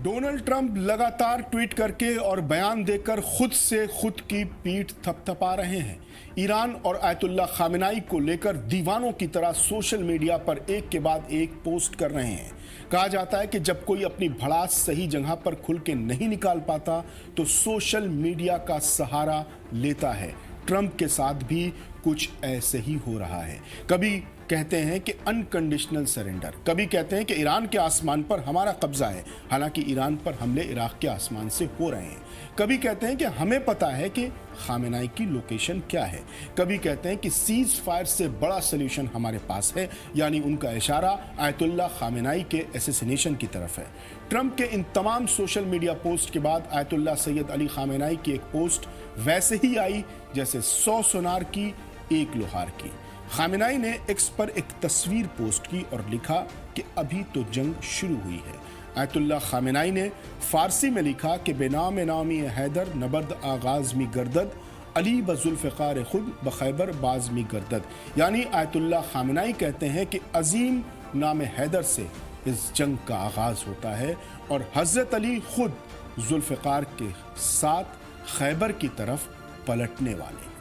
Donald Trump लगातार tweet करके और बयान देकर खुद से खुद की पीठ थपथपा रहे हैं। ईरान और आयतुल्ला खामेनाई को लेकर दीवानों की तरह सोशल मीडिया पर एक के बाद एक पोस्ट कर रहे हैं। कहा जाता है कि जब कोई अपनी भड़ास सही जगह पर खुल के नहीं निकाल पाता तो सोशल मीडिया का सहारा लेता है। ट्रंप के साथ भी कुछ ऐसे ही हो रहा है। कभी कहते हैं कि अनकंडीशनल सरेंडर, कभी कहते हैं कि ईरान के आसमान पर हमारा कब्जा है, हालांकि ईरान पर हमले इराक के आसमान से हो रहे हैं। कभी कहते हैं कि हमें पता है कि खामेनाई की लोकेशन क्या है। कभी कहते हैं कि सीज फायर से बड़ा सोल्यूशन हमारे पास है, यानी उनका इशारा आयतुल्ला खामेनाई के एसेसिनेशन की तरफ है। ट्रंप के इन तमाम सोशल मीडिया पोस्ट के बाद आयतुल्ला सैयद अली खामेनाई की एक पोस्ट वैसे ही आई जैसे 100 सोनार की एक लोहार की। खामेनाई ने एक्स पर एक तस्वीर पोस्ट की और लिखा कि अभी तो जंग शुरू हुई है। आयतुल्ला खामेनाई ने फारसी में लिखा कि बेनाम नामी हैदर नबर्द आगाज मी गर्दद अली बजुल्फ़िकार खुद बखैबर बाज मी गर्दद, यानी आयतुल्ला खामेनाई कहते हैं कि अजीम नाम हैदर से इस जंग का आगाज होता है और हज़रत अली खुद जुल्फ़िकार के साथ खैबर की तरफ पलटने वाले।